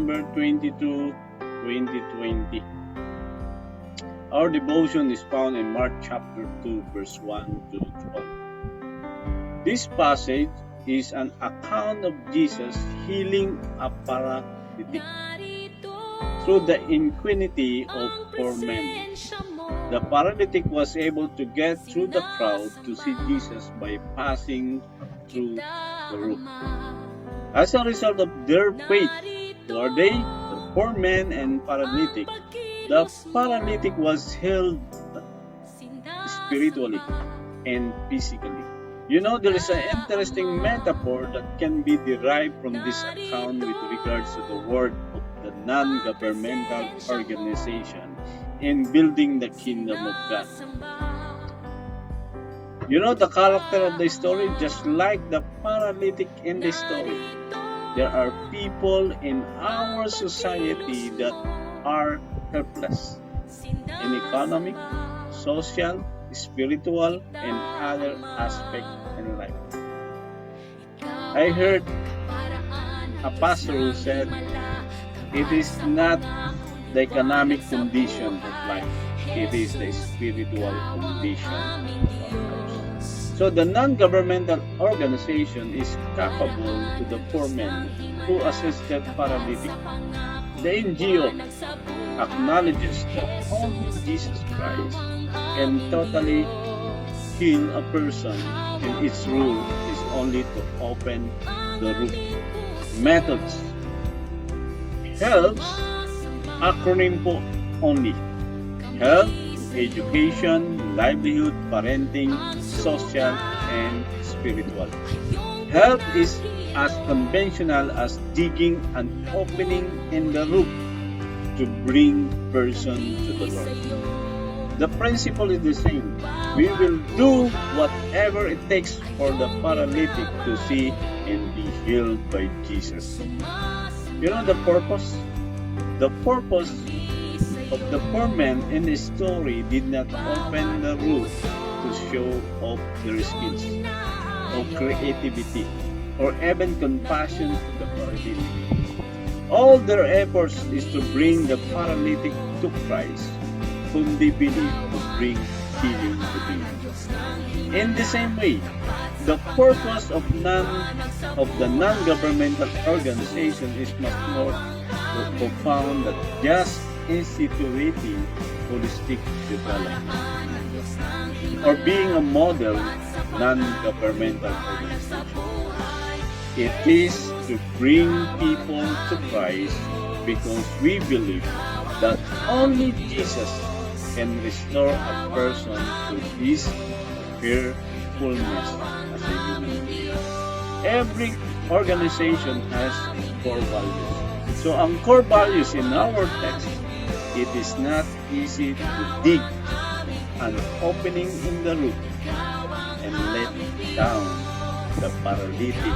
December 22, 2020. Our devotion is found in Mark chapter 2, verse 1 to 12. This passage is an account of Jesus healing a paralytic through the ingenuity of four men. The paralytic was able to get through the crowd to see Jesus by passing through the roof. As a result of their faith, who are they? The poor men and paralytic. The paralytic was healed spiritually and physically. You know, there is an interesting metaphor that can be derived from this account with regards to the work of the non-governmental organization in building the kingdom of God. You know the character of the story, just like the paralytic in the story. There are people in our society that are helpless in economic, social, spiritual, and other aspects in life. I heard a pastor who said, it is not the economic condition of life, it is the spiritual condition of life. So the non-governmental organization is capable to the poor men who assisted paralytic. The NGO acknowledges that only Jesus Christ can totally heal a person, and its rule is only to open the roof. Methods. Helps, acronym po only. Health, education, livelihood, parenting, social, and spiritual. Health is as conventional as digging an opening in the roof to bring person to the Lord. The principle is the same. We will do whatever it takes for the paralytic to see and be healed by Jesus. You know the purpose? The purpose of the poor men in the story did not open the roof to show off their skills, or creativity, or even compassion to the paralytic. All their efforts is to bring the paralytic to Christ, whom they believe will bring healing to him. In the same way, the purpose of the non-governmental organization is much more profound than just instituting holistic development or being a model non-governmental organization. It is to bring people to Christ because we believe that only Jesus can restore a person to his fearfulness as a human being. Every organization has core values. So ang core values in our text, it is not easy to dig an opening in the roof and let down the paralytic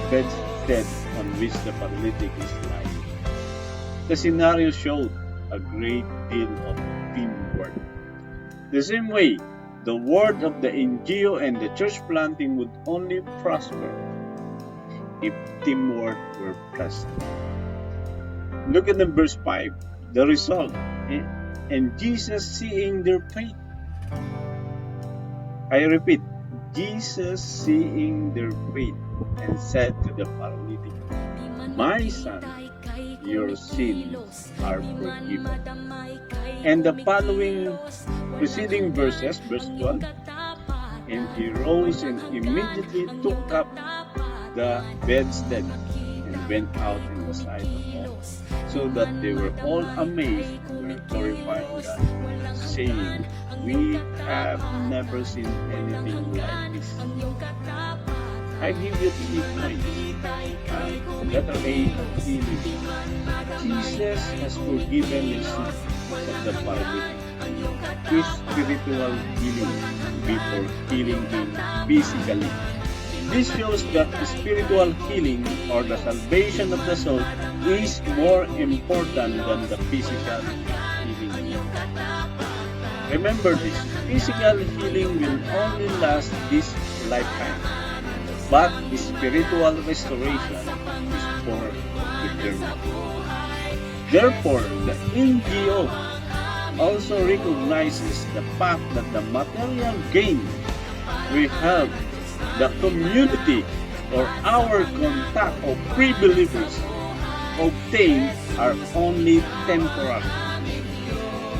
bedstead on which the paralytic is lying. The scenario showed a great deal of teamwork. The same way, the word of the NGO and the church planting would only prosper if teamwork were present. Look at the verse 5, the result. And Jesus, seeing their faith. I repeat, Jesus seeing their faith and said to the paralytic, my son, your sins are forgiven. And the following preceding verses, verse 12, and he rose and immediately took up the bedstead and went out in the sight of all, so that they were all amazed and glorifying God, saying, we have never seen anything like this. I give you 3 points. Letter A, healing. Jesus has forgiven the sins of the paralytic. His spiritual healing before healing him physically. This shows that the spiritual healing or the salvation of the soul is more important than the physical healing. Remember this, physical healing will only last this lifetime, but spiritual restoration is for their need. Therefore, the NGO also recognizes the fact that the material gain we help the community or our contact of pre-believers obtain are only temporary,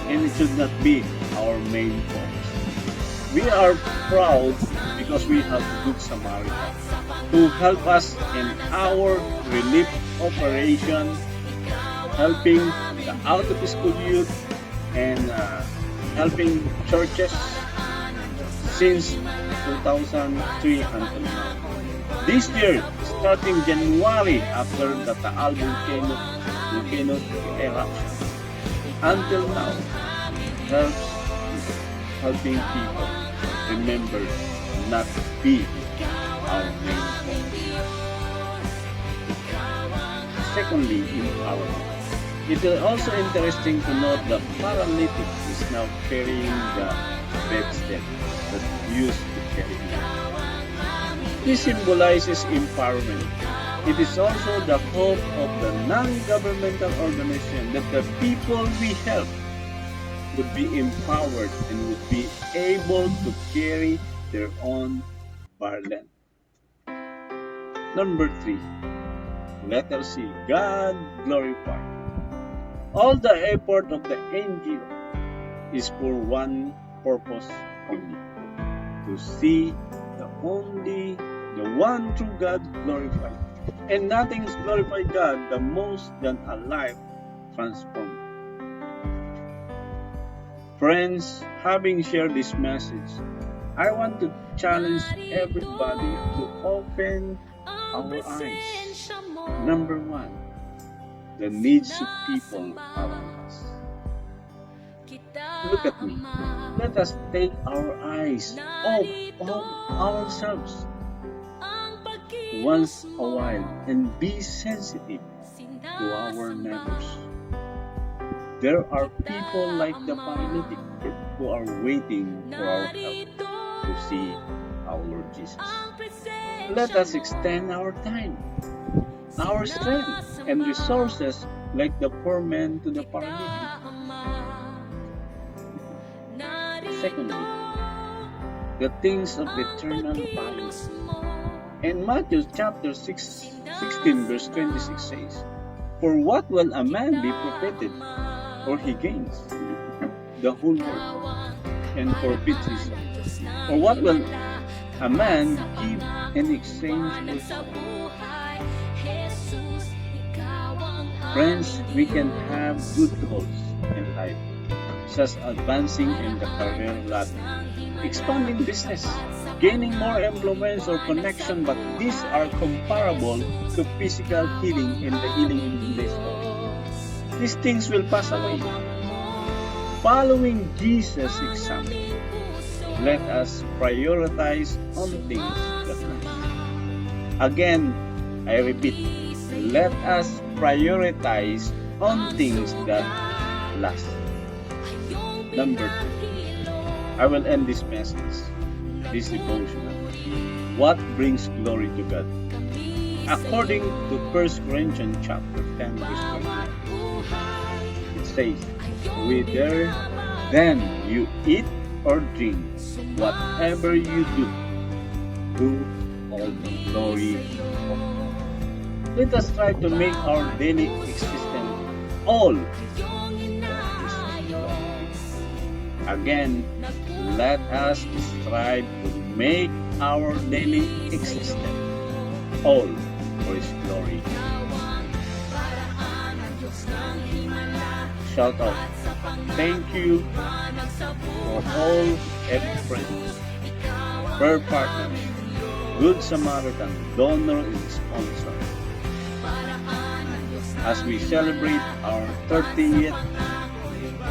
and it should not be our main focus. We are proud because we have good Samaritans who help us in our relief operation, helping the out-of-school youth and helping churches since 2003 until now. This year, starting January after the Taal volcano eruption, until now, helping people remember not to be our main focus. Secondly, empowerment. It is also interesting to note that paralytic is now carrying the bedstead that used to carry him. This symbolizes empowerment. It is also the hope of the non-governmental organization that the people we help would be empowered and would be able to carry their own burden. Number 3, let us see God glorified. All the effort of the NGO is for one purpose only: to see the one true God glorified. And nothing's glorified God the most than a life transformed. Friends, having shared this message, I want to challenge everybody to open our eyes. Number 1, the needs of people around us. Look at me. Let us take our eyes off of ourselves once a while and be sensitive to our neighbors. There are people like the paralytic who are waiting for our help to see our Lord Jesus. Let us extend our time, our strength, and resources like the poor man to the paralytic. Secondly, the things of eternal value. In Matthew chapter 16 verse 26 says, "For what will a man be profited, or he gains the whole world, and forfeits his soul? Or what will a man give in exchange for his soul?" Friends, we can have good goals in life, such as advancing in the career ladder, expanding business, gaining more influence or connection, but these are comparable to physical healing and the healing in this world. These things will pass away. Following Jesus' example, let us prioritize on things that last. Again, I repeat, let us prioritize on things that last. Number 2, I will end this message, this devotional. What brings glory to God? According to 1 Corinthians chapter 10 verse 29, it says, "Whether then you eat or drink, whatever you do all the glory of God." Let us try to make our daily existence all for His glory. Again, let us strive to make our daily existence all for His glory. Shout out, thank you for all every friend, prayer partner, good Samaritan, donor, and sponsor. As we celebrate our 30th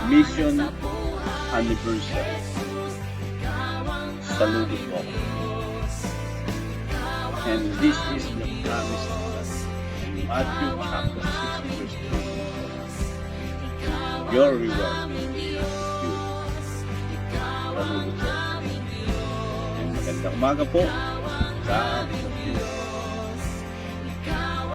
mission anniversary. Saludo po. And this is the promise of God in Matthew chapter 6 verse 2. Your reward is you. Saludo po. And magandang umaga po. God